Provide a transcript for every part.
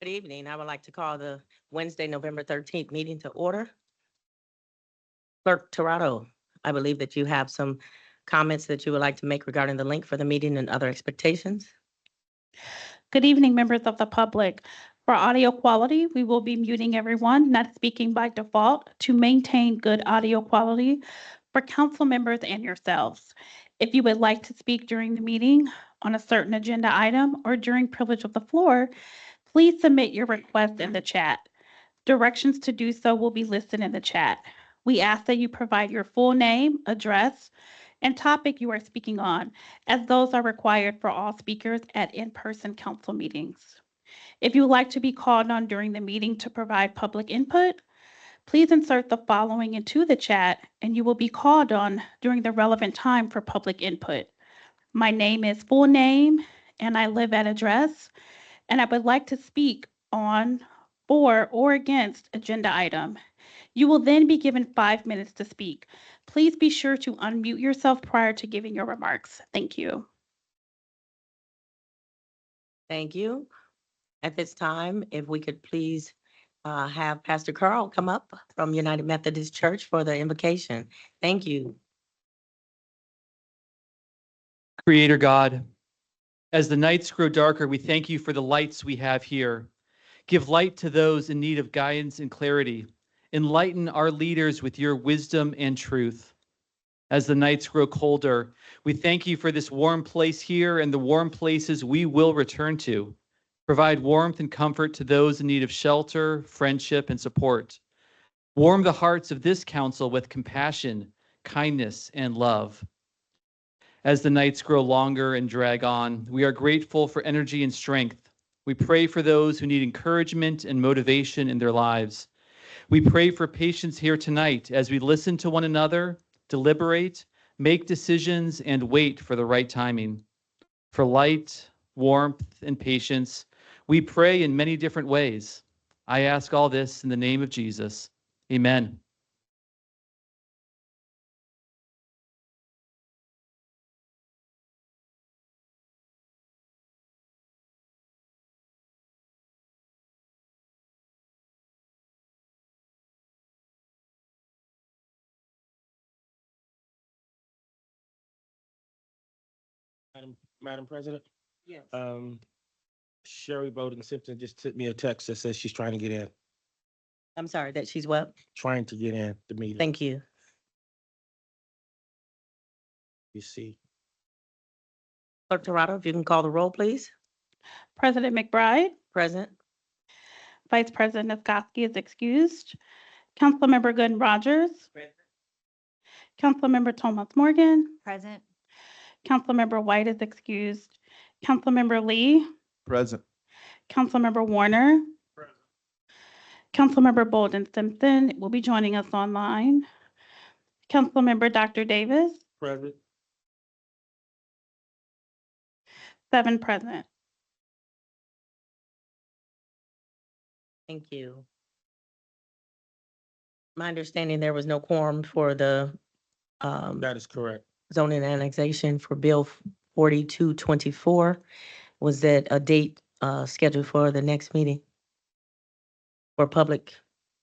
Good evening. I would like to call the Wednesday, November 13th meeting to order. Clerk Torado, I believe that you have some comments that you would like to make regarding the link for the meeting and other expectations. Good evening, members of the public. For audio quality, we will be muting everyone not speaking by default to maintain good audio quality for council members and yourselves. If you would like to speak during the meeting on a certain agenda item or during privilege of the floor, please submit your request in the chat. Directions to do so will be listed in the chat. We ask that you provide your full name, address, and topic you are speaking on, as those are required for all speakers at in-person council meetings. If you would like to be called on during the meeting to provide public input, please insert the following into the chat and you will be called on during the relevant time for public input. My name is full name and I live at address, and I would like to speak on, for, or against agenda item. You will then be given 5 minutes to speak. Please be sure to unmute yourself prior to giving your remarks. Thank you. Thank you. At this time, if we could please have Pastor Carl come up from United Methodist Church for the invocation. Thank you. Creator God, as the nights grow darker, we thank you for the lights we have here. Give light to those in need of guidance and clarity. Enlighten our leaders with your wisdom and truth. As the nights grow colder, we thank you for this warm place here and the warm places we will return to. Provide warmth and comfort to those in need of shelter, friendship, and support. Warm the hearts of this council with compassion, kindness, and love. As the nights grow longer and drag on, we are grateful for energy and strength. We pray for those who need encouragement and motivation in their lives. We pray for patience here tonight as we listen to one another, deliberate, make decisions, and wait for the right timing. For light, warmth, and patience, we pray in many different ways. I ask all this in the name of Jesus. Amen. Madam President, Yes. Sherry Bowden Simpson just sent me a text that says she's trying to get in, I'm sorry that she's what? trying to get in the meeting. Thank you. You see, Clerk Torado, if you can call the roll, please. President McBride, Present. Vice President Niskoski is excused. Councilmember Gooden Rogers, Councilmember Thomas Morgan, Present. Councilmember White is excused. Councilmember Lee, Present. Councilmember Warner, Councilmember Bolden Simpson will be joining us online. Councilmember Dr. Davis, President. 7 present. Thank you. My understanding, there was no quorum for the That is correct. zoning annexation for Bill 4224. Was that a date scheduled for the next meeting? For public?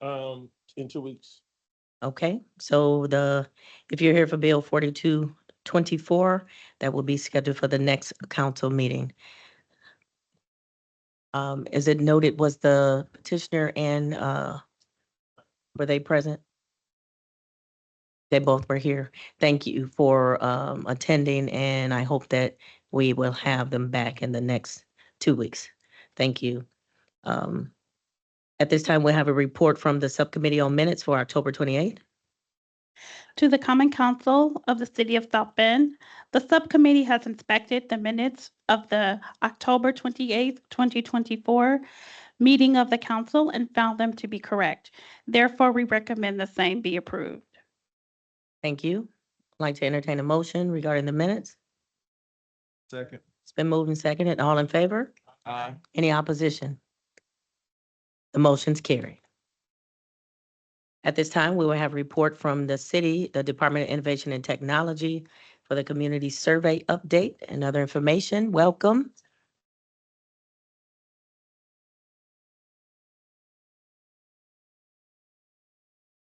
In 2 weeks. Okay, so if you're here for Bill 4224, 24. That will be scheduled for the next council meeting. Is it noted, was the petitioner and, were they present? They both were here. Thank you for, attending, and I hope that we will have them back in the next 2 weeks. Thank you. At this time, we'll have a report from the Subcommittee on Minutes for October 28th. To the Common Council of the City of South Bend, the subcommittee has inspected the minutes of the October 28th, 2024 meeting of the council and found them to be correct. Therefore, we recommend the same be approved. Thank you. I'd like to entertain a motion regarding the minutes. Second. It's been moved and seconded. All in favor? Aye. Any opposition? The motion's carried. At this time, we will have a report from the city, the Department of Innovation and Technology for the community survey update and other information. Welcome.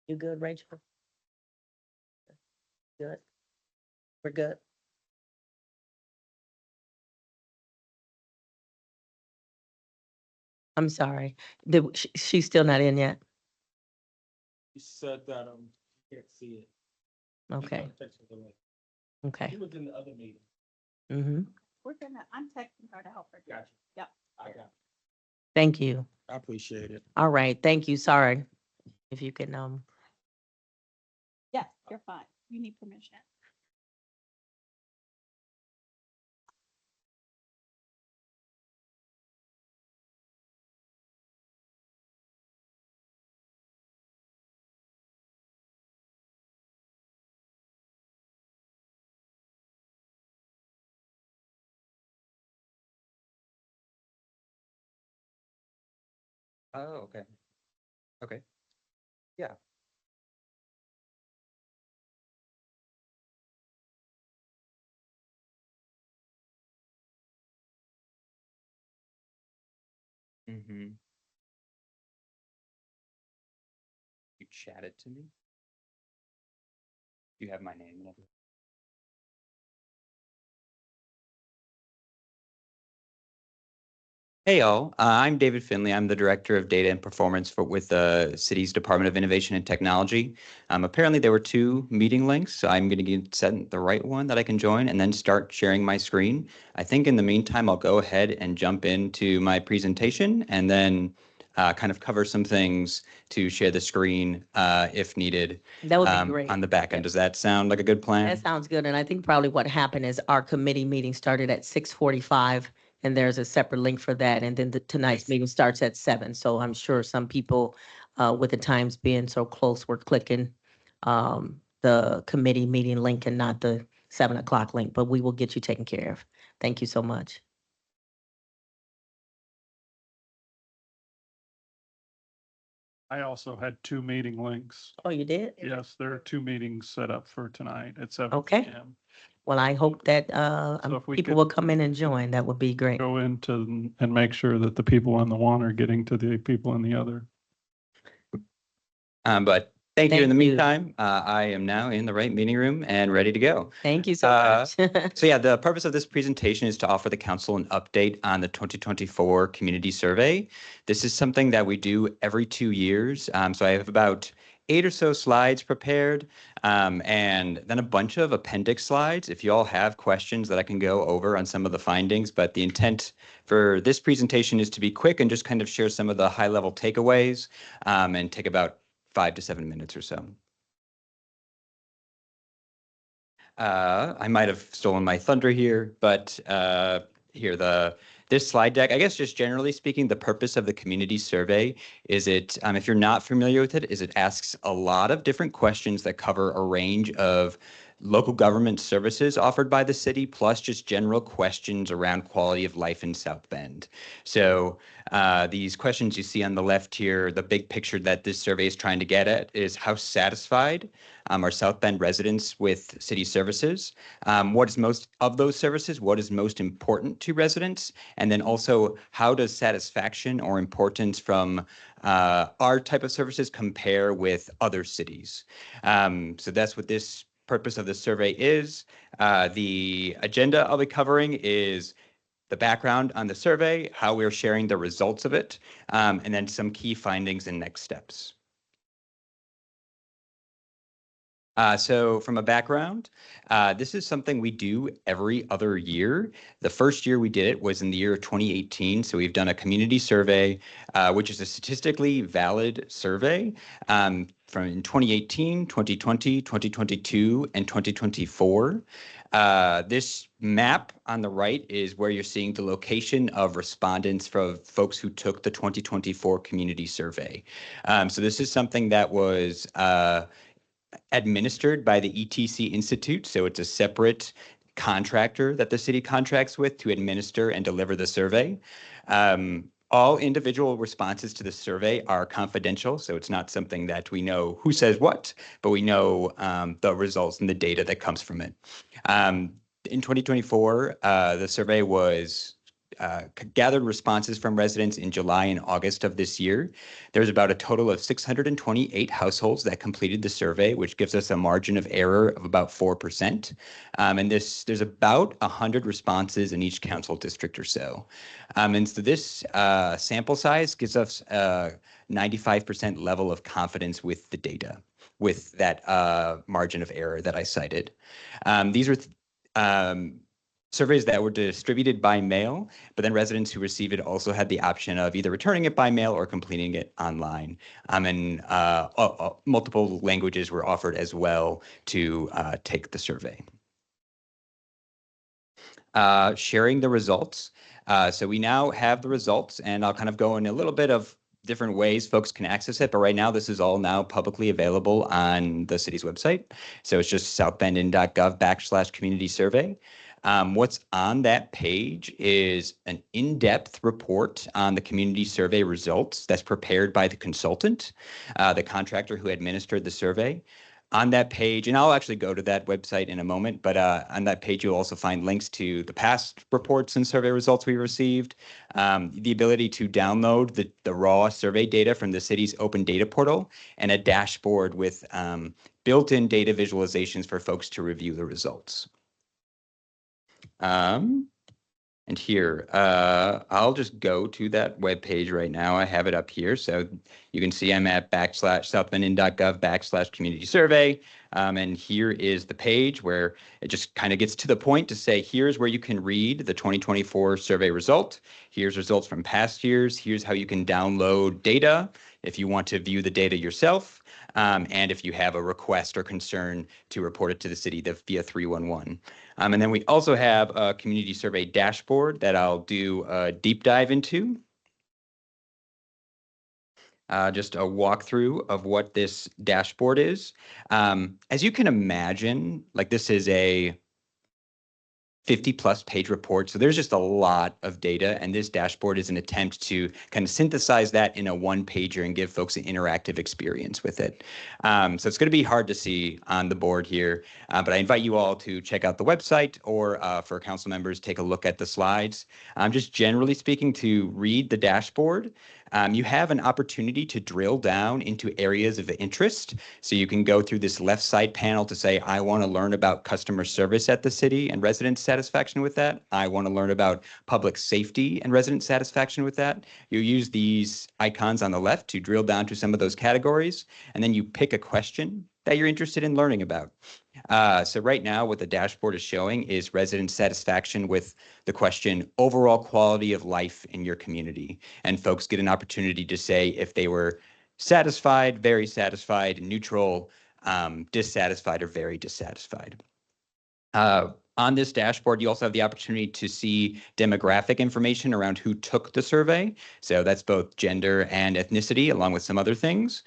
You good, Rachel? Good. We're good. I'm sorry. She's still not in yet? You said that, can't see it. Okay, okay. He was in the other meeting. Mm-hmm. I'm texting her to help her. Gotcha. Yep. I got it. Thank you. I appreciate it. All right, thank you. Sorry. If you can, Yes, you're fine. You need permission. Oh, okay. Okay. Yeah. Mm-hmm. You chatted to me? You have my name and everything? Hey y'all, I'm David Finley. I'm the Director of Data and Performance with the city's Department of Innovation and Technology. Apparently there were two meeting links, so I'm going to get set the right one that I can join and then start sharing my screen. I think in the meantime, I'll go ahead and jump into my presentation and then kind of cover some things to share the screen if needed that would be great. on the back end. Does that sound like a good plan? That sounds good. And I think probably what happened is our committee meeting started at 6:45 and there's a separate link for that. And then tonight's meeting starts at 7. So I'm sure some people, with the times being so close, were clicking the committee meeting link and not the 7 o'clock link, but we will get you taken care of. Thank you so much. I also had two meeting links. Oh, you did? Yes, there are two meetings set up for tonight at 7 Okay. p.m. Well, I hope that if we people could- will come in and join. That would be great. Go into and make sure that the people on the one are getting to the people in the other. But thank you. In the Thank you. meantime, I am now in the right meeting room and ready to go. Thank you so much. So yeah, the purpose of this presentation is to offer the council an update on the 2024 community survey. This is something that we do every 2 years. So I have about 8 or so slides prepared, and then a bunch of appendix slides if you all have questions that I can go over on some of the findings. But the intent for this presentation is to be quick and just kind of share some of the high level takeaways and take about 5 to 7 minutes or so. I might have stolen my thunder here, but this slide deck, I guess just generally speaking, the purpose of the community survey is if you're not familiar with it, is it asks a lot of different questions that cover a range of local government services offered by the city, plus just general questions around quality of life in South Bend. So these questions you see on the left here, the big picture that this survey is trying to get at is how satisfied are South Bend residents with city services? What is most of those services? What is most important to residents? And then also, how does satisfaction or importance from our type of services compare with other cities? So that's what this purpose of the survey is. The agenda I'll be covering is the background on the survey, how we're sharing the results of it, and then some key findings and next steps. So from a background, this is something we do every other year. The first year we did it was in the year of 2018. So we've done a community survey, which is a statistically valid survey from in 2018, 2020, 2022, and 2024. This map on the right is where you're seeing the location of respondents for folks who took the 2024 community survey. So this is something that was administered by the ETC Institute. So it's a separate contractor that the city contracts with to administer and deliver the survey. All individual responses to the survey are confidential, so it's not something that we know who says what, but we know the results and the data that comes from it. In 2024, the survey was gathered responses from residents in July and August of this year. There's about a total of 628 households that completed the survey, which gives us a margin of error of about 4%. And there's about 100 responses in each council district or so. And so this sample size gives us a 95% level of confidence with the data, with that margin of error that I cited. These are surveys that were distributed by mail, but then residents who received it also had the option of either returning it by mail or completing it online. And multiple languages were offered as well to take the survey. Sharing the results. So we now have the results, and I'll kind of go in a little bit of different ways folks can access it, but right now this is all now publicly available on the city's website. So it's just southbendin.gov/community survey. What's on that page is an in-depth report on the community survey results that's prepared by the consultant, the contractor who administered the survey. On that page, and I'll actually go to that website in a moment, but on that page, you'll also find links to the past reports and survey results we received, the ability to download the raw survey data from the city's open data portal, and a dashboard with built-in data visualizations for folks to review the results. And here, I'll just go to that web page right now. I have it up here. So you can see I'm at southbendin.gov/community survey. And here is the page where it just kind of gets to the point to say, here's where you can read the 2024 survey result. Here's results from past years. Here's how you can download data if you want to view the data yourself. And if you have a request or concern to report it to the city via 311. And then we also have a community survey dashboard that I'll do a deep dive into. Just a walkthrough of what this dashboard is. As you can imagine, like this is a 50+ page report. So there's just a lot of data, and this dashboard is an attempt to kind of synthesize that in a one-pager and give folks an interactive experience with it. So it's going to be hard to see on the board here, but I invite you all to check out the website, or for council members, take a look at the slides. Just generally speaking, to read the dashboard, you have an opportunity to drill down into areas of interest. So you can go through this left side panel to say, I want to learn about customer service at the city and resident satisfaction with that. I want to learn about public safety and resident satisfaction with that. You use these icons on the left to drill down to some of those categories, and then you pick a question that you're interested in learning about. So right now, what the dashboard is showing is resident satisfaction with the question, overall quality of life in your community. And folks get an opportunity to say if they were satisfied, very satisfied, neutral, dissatisfied, or very dissatisfied. On this dashboard, you also have the opportunity to see demographic information around who took the survey. So that's both gender and ethnicity, along with some other things.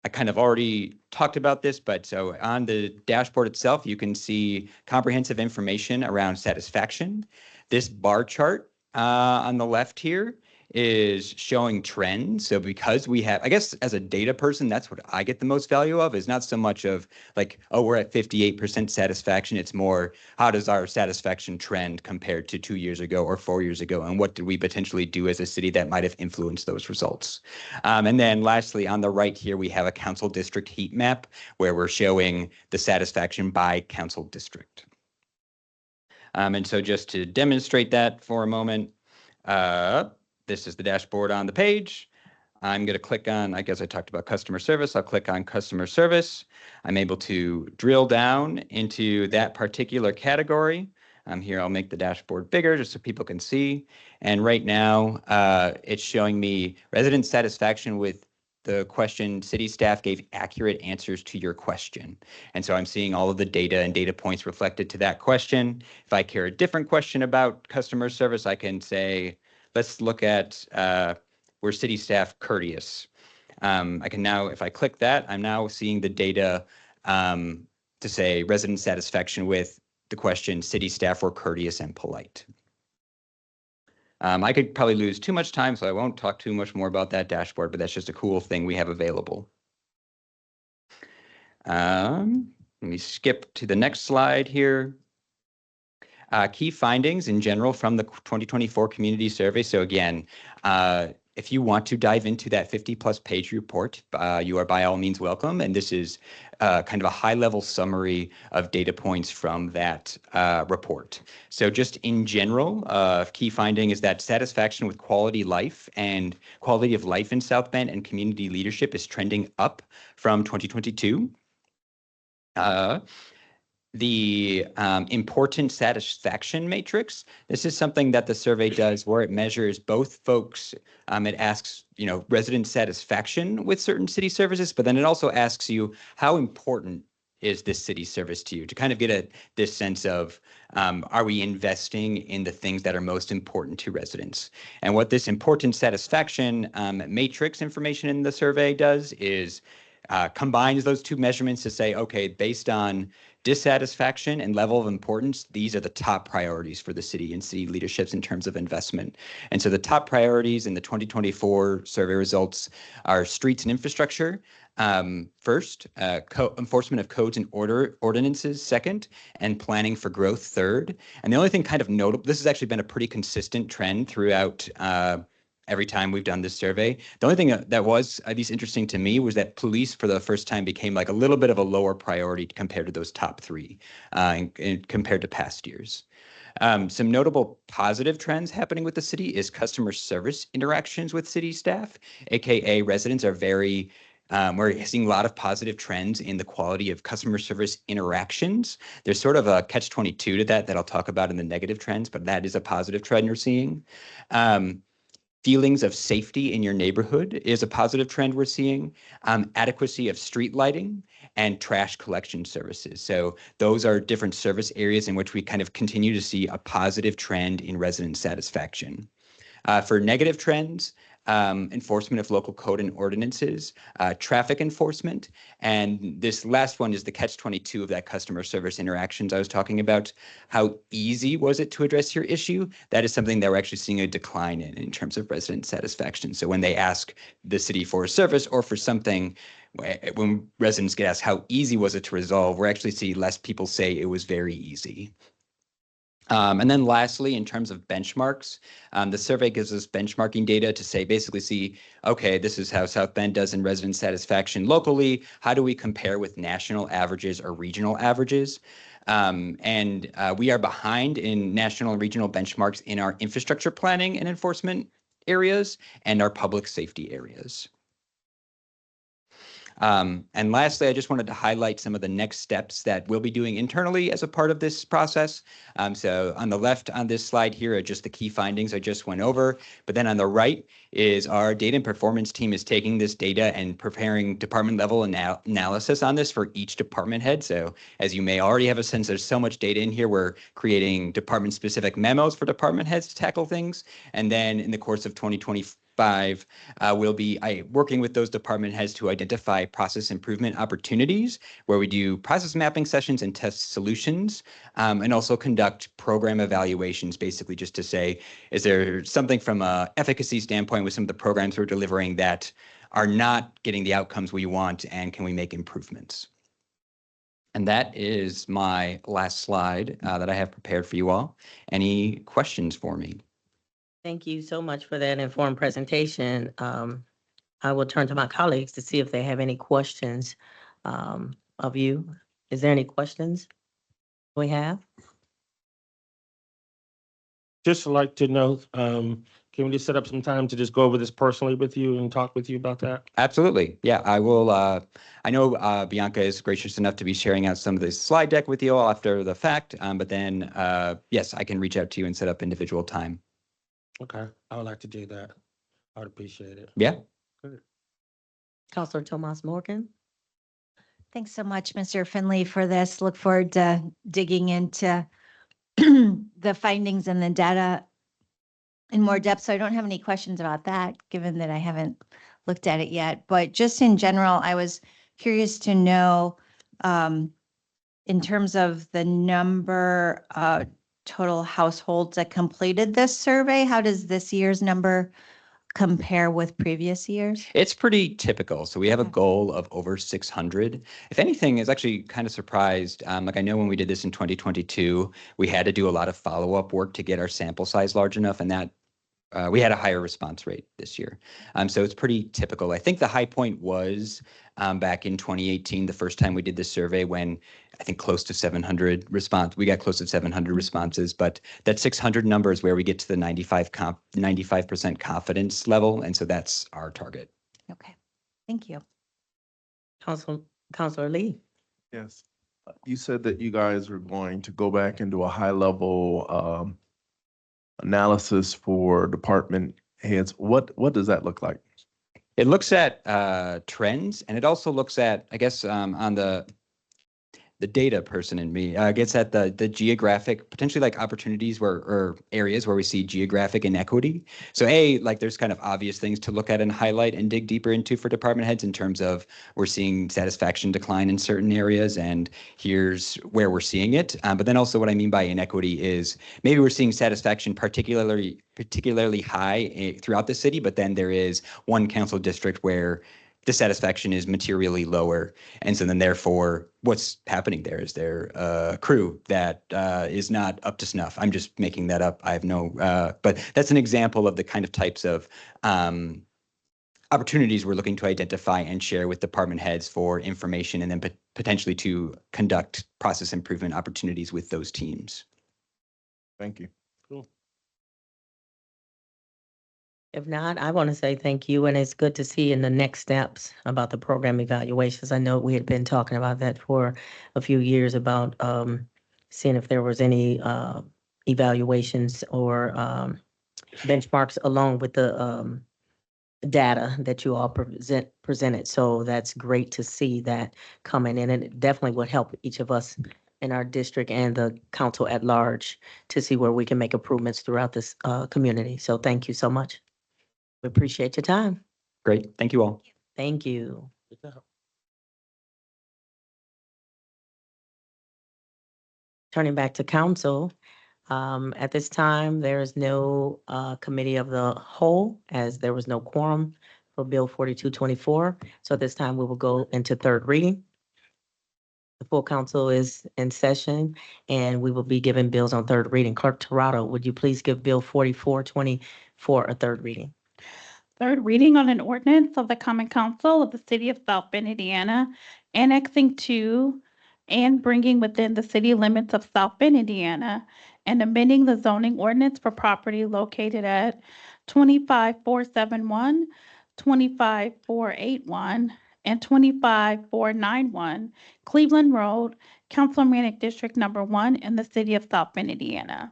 I kind of already talked about this, but so on the dashboard itself, you can see comprehensive information around satisfaction. This bar chart on the left here is showing trends. So because we have, I guess as a data person, that's what I get the most value of, is not so much of like, oh, we're at 58% satisfaction. It's more, how does our satisfaction trend compared to 2 years ago or 4 years ago? And what did we potentially do as a city that might have influenced those results? And then lastly, on the right here, we have a council district heat map where we're showing the satisfaction by council district. And so just to demonstrate that for a moment, this is the dashboard on the page. I'm going to click on, I guess I talked about customer service. I'll click on customer service. I'm able to drill down into that particular category. Here, I'll make the dashboard bigger just so people can see. And right now, it's showing me resident satisfaction with the question, city staff gave accurate answers to your question. And so I'm seeing all of the data and data points reflected to that question. If I care a different question about customer service, I can say, let's look at were city staff courteous. I can now, if I click that, I'm now seeing the data to say resident satisfaction with the question, city staff were courteous and polite. I could probably lose too much time, so I won't talk too much more about that dashboard, but that's just a cool thing we have available. Let me skip to the next slide here. Key findings in general from the 2024 community survey. So again, if you want to dive into that 50+ page report, you are by all means welcome. And this is kind of a high-level summary of data points from that report. So just in general, key finding is that satisfaction with quality life and quality of life in South Bend and community leadership is trending up from 2022. The important satisfaction matrix. This is something that the survey does where it measures both folks. It asks, resident satisfaction with certain city services, but then it also asks you, how important is this city service to you, to kind of get this sense of, are we investing in the things that are most important to residents? And what this important satisfaction matrix information in the survey does is combines those two measurements to say, okay, based on dissatisfaction and level of importance, these are the top priorities for the city and city leaderships in terms of investment. And so the top priorities in the 2024 survey results are streets and infrastructure. First, enforcement of codes and ordinances second, and planning for growth third. And the only thing kind of notable, this has actually been a pretty consistent trend throughout every time we've done this survey. The only thing that was at least interesting to me was that police for the first time became like a little bit of a lower priority compared to those top three and compared to past years. Some notable positive trends happening with the city is customer service interactions with city staff, AKA residents are very, we're seeing a lot of positive trends in the quality of customer service interactions. There's sort of a catch-22 to that I'll talk about in the negative trends, but that is a positive trend we're seeing. Feelings of safety in your neighborhood is a positive trend we're seeing. Adequacy of street lighting and trash collection services. So those are different service areas in which we kind of continue to see a positive trend in resident satisfaction. For negative trends, enforcement of local code and ordinances, traffic enforcement, and this last one is the catch-22 of that customer service interactions I was talking about. How easy was it to address your issue? That is something that we're actually seeing a decline in terms of resident satisfaction. So when they ask the city for a service or for something, when residents get asked how easy was it to resolve, we're actually seeing less people say it was very easy. And then lastly, in terms of benchmarks, the survey gives us benchmarking data to say, basically see, okay, this is how South Bend does in resident satisfaction locally. How do we compare with national averages or regional averages? We are behind in national and regional benchmarks in our infrastructure planning and enforcement areas and our public safety areas. And lastly, I just wanted to highlight some of the next steps that we'll be doing internally as a part of this process. So on the left on this slide here are just the key findings I just went over. But then on the right is our data and performance team is taking this data and preparing department level analysis on this for each department head. So as you may already have a sense, there's so much data in here, we're creating department specific memos for department heads to tackle things. And then in the course of 2024, 5, we'll be working with those department heads to identify process improvement opportunities where we do process mapping sessions and test solutions, and also conduct program evaluations, basically just to say, is there something from a efficacy standpoint with some of the programs we're delivering that are not getting the outcomes we want, and can we make improvements? And that is my last slide that I have prepared for you all. Any questions for me? Thank you so much for that informed presentation. I will turn to my colleagues to see if they have any questions of you. Is there any questions we have? Just like to know, can we just set up some time to just go over this personally with you and talk with you about that? Absolutely. Yeah, I will. I know Bianca is gracious enough to be sharing out some of the slide deck with you all after the fact. But then, yes, I can reach out to you and set up individual time. Okay, I would like to do that. I would appreciate it. Yeah. Counselor Tomas Morgan? Thanks so much, Mr. Finley, for this. Look forward to digging into the findings and the data in more depth. So I don't have any questions about that, given that I haven't looked at it yet. But just in general, I was curious to know, in terms of the number of total households that completed this survey, how does this year's number compare with previous years? It's pretty typical. So we have a Okay. goal of over 600. If anything, is actually kind of surprised. Like I know when we did this in 2022, we had to do a lot of follow-up work to get our sample size large enough, and that we had a higher response rate this year. So it's pretty typical. I think the high point was back in 2018, the first time we did this survey, when I think close to 700 we got close to 700 responses, but that 600 number is where we get to the 95% confidence level. And so that's our target. Okay, thank you. Counselor Lee? Yes. You said that you guys are going to go back and do a high-level analysis for department heads. What does that look like? It looks at trends, and it also looks at, I guess, on the data person in me, gets at the geographic, potentially like opportunities or areas where we see geographic inequity. So like there's kind of obvious things to look at and highlight and dig deeper into for department heads in terms of we're seeing satisfaction decline in certain areas, and here's where we're seeing it. But then also what I mean by inequity is maybe we're seeing satisfaction particularly high throughout the city, but then there is one council district where the satisfaction is materially lower. And so then therefore, what's happening there? Is there a crew that is not up to snuff? I'm just making that up. I have no, but that's an example of the kind of types of opportunities we're looking to identify and share with department heads for information, and then potentially to conduct process improvement opportunities with those teams. Thank you. If not, I want to say thank you, and it's good to see in the next steps about the program evaluations. I know we had been talking about that for a few years about seeing if there was any evaluations or benchmarks along with the data that you all presented. So that's great to see that coming in, and it definitely would help each of us in our district and the council at large to see where we can make improvements throughout this community. So thank you so much. We appreciate your time. Great. Thank you all. Thank you. Good job. Turning back to council, at this time, there is no committee of the whole, as there was no quorum for Bill 4224. So at this time, we will go into third reading. The full council is in session, and we will be giving bills on third reading. Clerk Torado, would you please give Bill 4424 a third reading? Third reading on an ordinance of the Common Council of the City of South Bend, Indiana, annexing to and bringing within the city limits of South Bend, Indiana, and amending the zoning ordinance for property located at 25471, 25481, and 25491 Cleveland Road, Councilmanic District Number 1 in the City of South Bend, Indiana.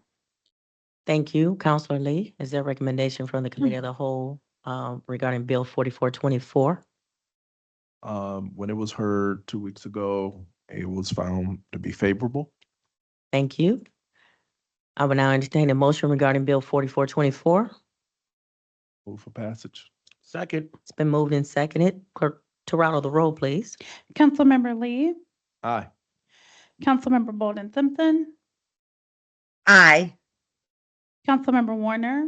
Thank you. Counselor Lee, is there a recommendation from the committee of the whole regarding Bill 4424? When it was heard 2 weeks ago, it was found to be favorable. Thank you. I will now entertain a motion regarding Bill 4424. Move for passage. Second. It's been moved and seconded. Clerk Toronto, the roll, please. Councilmember Lee, Aye. Councilmember Bolden Simpson, Aye. Councilmember Warner,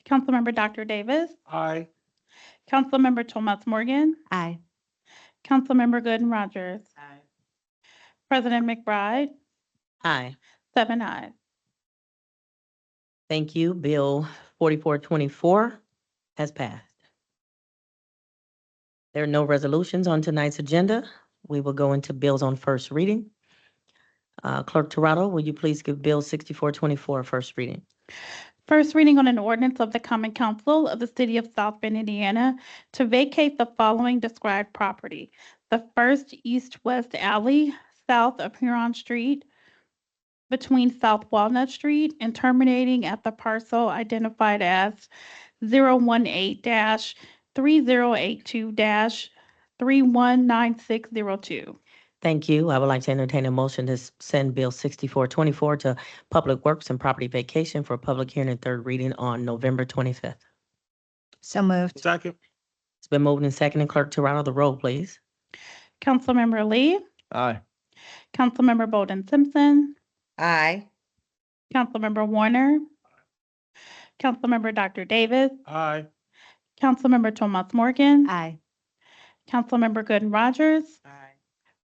Councilmember Dr. Davis, Aye. Councilmember Thomas Morgan, Aye. Councilmember Gooden Rogers, President McBride, Aye. 7 ayes. Thank you. Bill 4424 has passed. There are no resolutions on tonight's agenda. We will go into bills on first reading. Clerk Toronto, will you please give Bill 6424 first reading? First reading on an ordinance of the Common Council of the City of South Bend, Indiana, to vacate the following described property: the first east-west alley south of Huron Street, between South Walnut Street and terminating at the parcel identified as 018-3082-319602. Thank you. I would like to entertain a motion to send Bill 6424 to Public Works and Property Vacation for public hearing and third reading on November 25th. So moved. Second. It's been moved and seconded. Clerk Toronto, the roll, please. Councilmember Lee, Aye. Councilmember Bolden Simpson, Aye. Councilmember Warner, Councilmember Dr. Davis, Aye. Councilmember Thomas Morgan, Aye. Councilmember Gooden Rogers,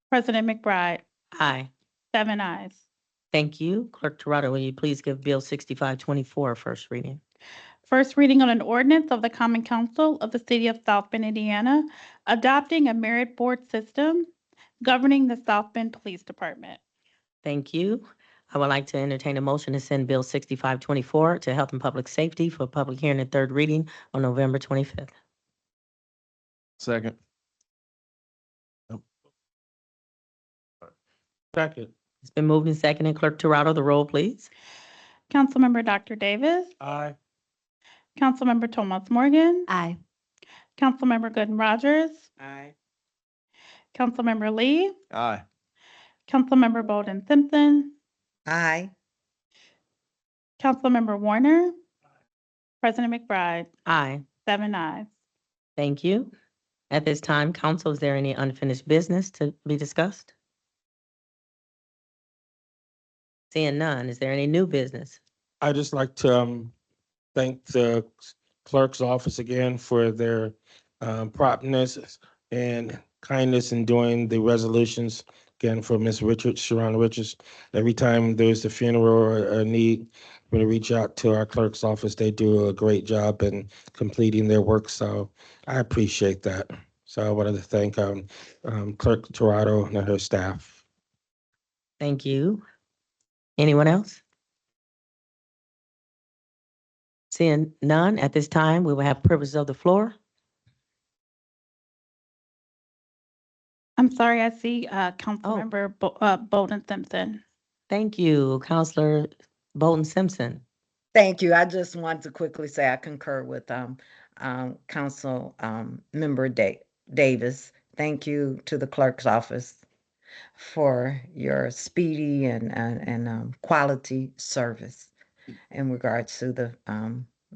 President McBride, Aye. 7 ayes. Thank you. Clerk Toronto, will you please give Bill 6524 first reading? First reading on an ordinance of the Common Council of the City of South Bend, Indiana, adopting a merit board system governing the South Bend Police Department. Thank you. I would like to entertain a motion to send Bill 6524 to Health and Public Safety for public hearing and third reading on November 25th. Second. Second. It's been moved and seconded. Clerk Toronto, the roll, please. Councilmember Dr. Davis, Aye. Councilmember Thomas Morgan, Aye. Councilmember Gooden Rogers, Aye. Councilmember Lee, Aye. Councilmember Bolden Simpson, Aye. Councilmember Warner, President McBride, Aye. 7 ayes. Thank you. At this time, council, is there any unfinished business to be discussed? Seeing none, is there any new business? I'd just like to thank the clerk's office again for their promptness and kindness in doing the resolutions. Again, for Ms. Richards, Sharon Richards. Every time there's a funeral or a need, when we reach out to our clerk's office, they do a great job in completing their work. So I appreciate that. So I wanted to thank Clerk Toronto and her staff. Thank you. Anyone else? Seeing none, at this time, we will have privilege of the floor. I'm sorry, I see Councilmember Bolden Simpson. Thank you, Counselor Bolden Simpson. Thank you. I just want to quickly say I concur with Council Member Davis. Thank you to the clerk's office for your speedy and quality service in regards to the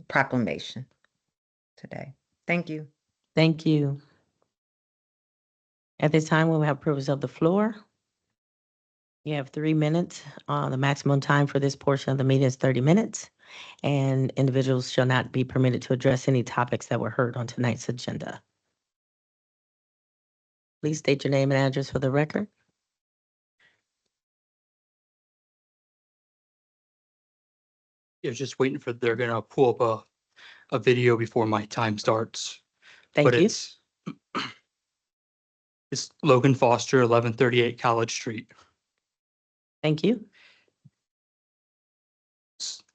proclamation today. Thank you. Thank you. At this time, we will have privilege of the floor. You have 3 minutes. The maximum time for this portion of the meeting is 30 minutes. And individuals shall not be permitted to address any topics that were heard on tonight's agenda. Please state your name and address for the record. I was just waiting for, they're gonna pull up a video before my time starts. Thank But you. it's Logan Foster, 1138 College Street. Thank you.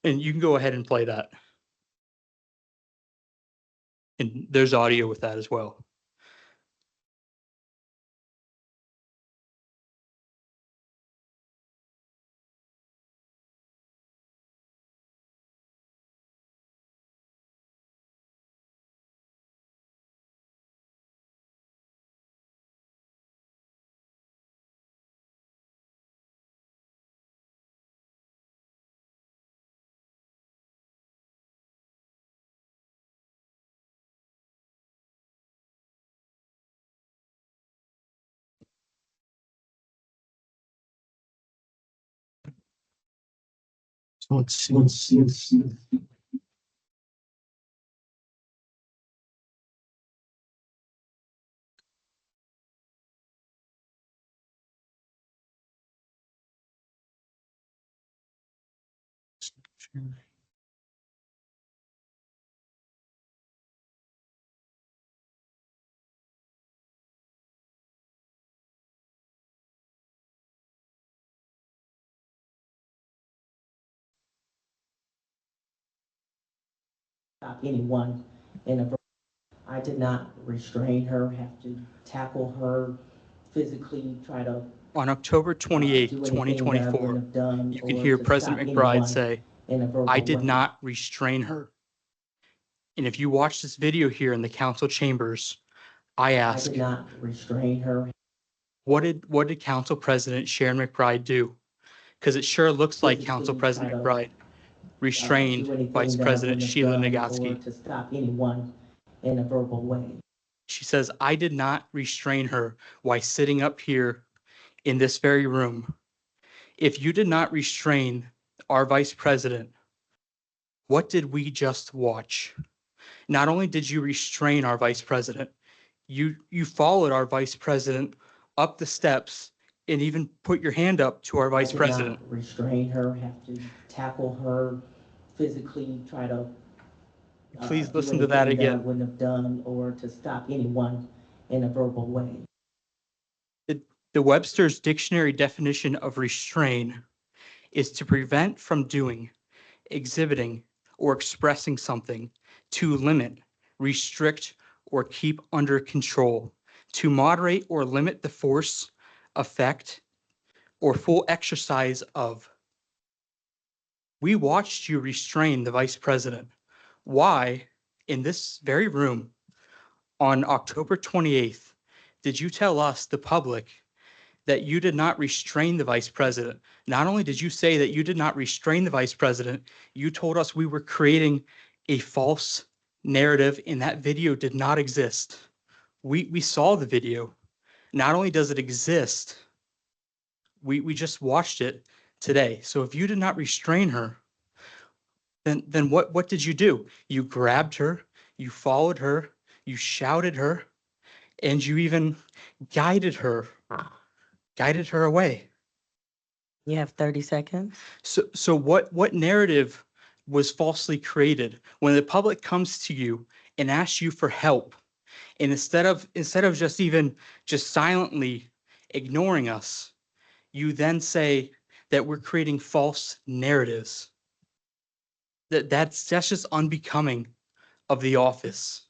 And you can go ahead and play that. And there's audio with that as well. Stop anyone in a, I did not restrain her, have to tackle her, physically try to On October 28th, do anything that I wouldn't 2024, have done you can or hear to President stop McBride anyone say, in a verbal I did way. not restrain her. And if you watch this video here in the council chambers, I I ask, did not restrain her. what did Council President Sharon McBride do? Because it sure looks like Council Physically President try to, McBride restrained do anything Vice that I President wouldn't have Sheila done Nagatsky. or to stop anyone in a verbal way. She says, I did not restrain her while sitting up here in this very room. If you did not restrain our Vice President, what did we just watch? Not only did you restrain our Vice President, you followed our Vice President up the steps and even put your hand up to our Vice I did President. not restrain her, have to tackle her, physically try to. Please do listen to that anything I again. wouldn't have done or to stop anyone in a verbal way. The Webster's dictionary definition of restrain is to prevent from doing, exhibiting, or expressing something, to limit, restrict, or keep under control, to moderate or limit the force, effect, or full exercise of. We watched you restrain the Vice President. Why, in this very room, on October 28th, did you tell us, the public, that you did not restrain the Vice President? Not only did you say that you did not restrain the Vice President, you told us we were creating a false narrative and that video did not exist. We saw the video. Not only does it exist, we just watched it today. So if you did not restrain her, then what did you do? You grabbed her, you followed her, you shouted her, and you even guided her away. You have 30 seconds. So what narrative was falsely created when the public comes to you and asks you for help, and instead of just silently ignoring us, you then say that we're creating false narratives? That's just unbecoming of the office.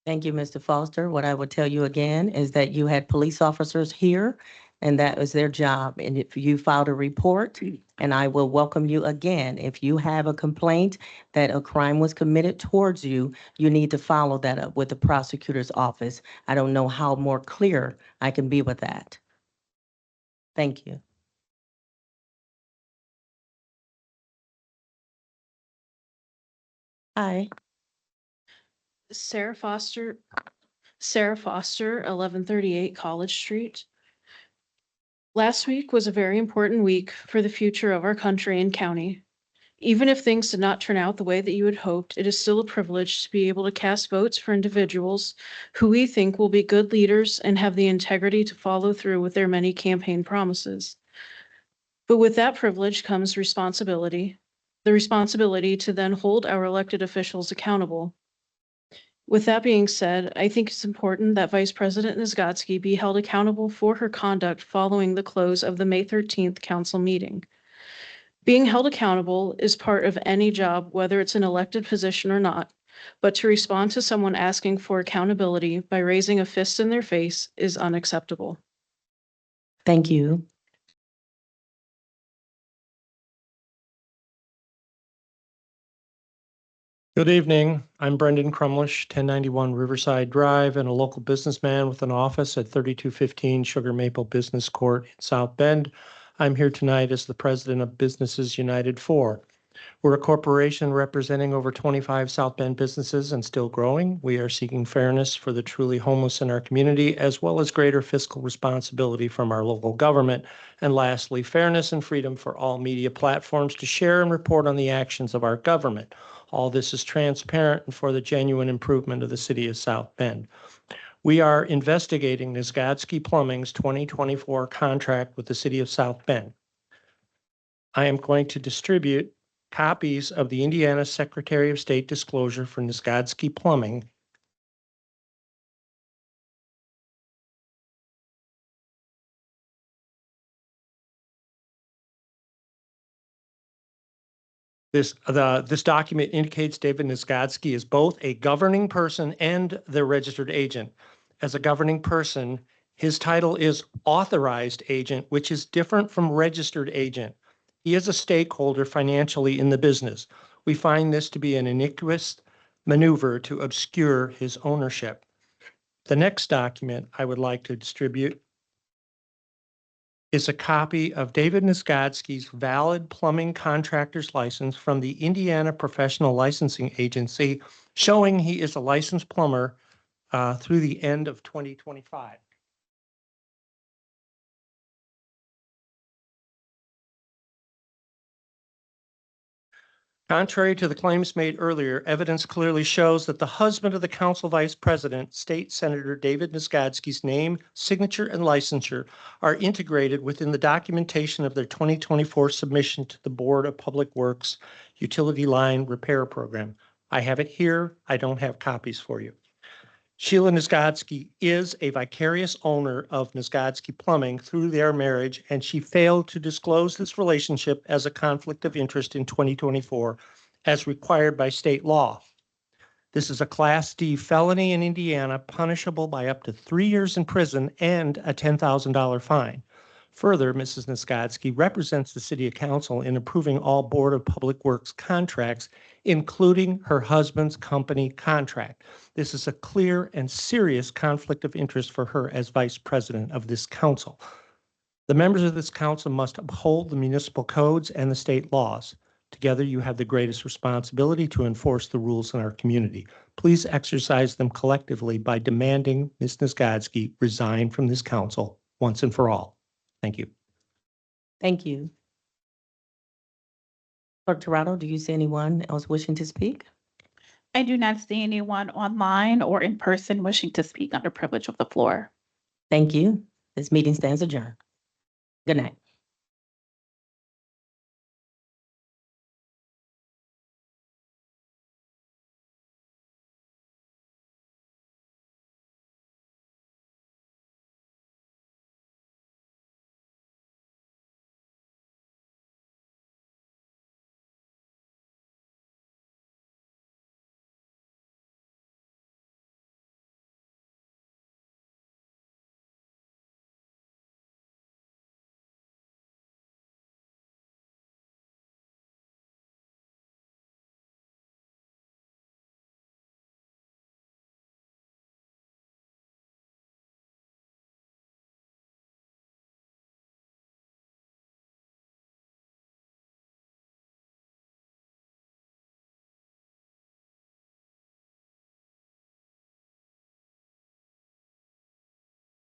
Thank you, Mr. Foster. What I would tell you again is that you had police officers here and that was their job. And if you filed a report, and I will welcome you again, if you have a complaint that a crime was committed towards you, you need to follow that up with the prosecutor's office. I don't know how more clear I can be with that. Thank you. Hi. Sarah Foster, 1138 College Street. Last week was a very important week for the future of our country and county. Even if things did not turn out the way that you had hoped, it is still a privilege to be able to cast votes for individuals who we think will be good leaders and have the integrity to follow through with their many campaign promises. But with that privilege comes responsibility, the responsibility to then hold our elected officials accountable. With that being said, I think it's important that Vice President Nagatsky be held accountable for her conduct following the close of the May 13th council meeting. Being held accountable is part of any job, whether it's an elected position or not, but to respond to someone asking for accountability by raising a fist in their face is unacceptable. Thank you. Good evening. I'm Brendan Crumlish, 1091 Riverside Drive, and a local businessman with an office at 3215 Sugar Maple Business Court in South Bend. I'm here tonight as the president of Businesses United 4. We're a corporation representing over 25 South Bend businesses and still growing. We are seeking fairness for the truly homeless in our community, as well as greater fiscal responsibility from our local government. And lastly, fairness and freedom for all media platforms to share and report on the actions of our government. All this is transparent and for the genuine improvement of the city of South Bend. We are investigating Nisgadsky Plumbing's 2024 contract with the city of South Bend. I am going to distribute copies of the Indiana Secretary of State disclosure for Nisgadsky Plumbing. This document indicates David Nisgadsky is both a governing person and the registered agent. As a governing person, his title is authorized agent, which is different from registered agent. He is a stakeholder financially in the business. We find this to be an iniquitous maneuver to obscure his ownership. The next document I would like to distribute is a copy of David Nisgadsky's valid plumbing contractor's license from the Indiana Professional Licensing Agency, showing he is a licensed plumber through the end of 2025. Contrary to the claims made earlier, evidence clearly shows that the husband of the council vice president, State Senator David Nisgadsky's name, signature, and licensure are integrated within the documentation of their 2024 submission to the Board of Public Works Utility Line Repair Program. I have it here. I don't have copies for you. Sheila Nisgadsky is a vicarious owner of Nisgadsky Plumbing through their marriage, and she failed to disclose this relationship as a conflict of interest in 2024 as required by state law. This is a Class D felony in Indiana, punishable by up to 3 years in prison and a $10,000 fine. Further, Mrs. Nisgadsky represents the City Council in approving all Board of Public Works contracts, including her husband's company contract. This is a clear and serious conflict of interest for her as Vice President of this council. The members of this council must uphold the municipal codes and the state laws. Together, you have the greatest responsibility to enforce the rules in our community. Please exercise them collectively by demanding Ms. Nisgadsky resign from this council once and for all. Thank you. Thank you. Clerk Toronto, do you see anyone else wishing to speak? I do not see anyone online or in person wishing to speak under privilege of the floor. Thank you. This meeting stands adjourned. Good night.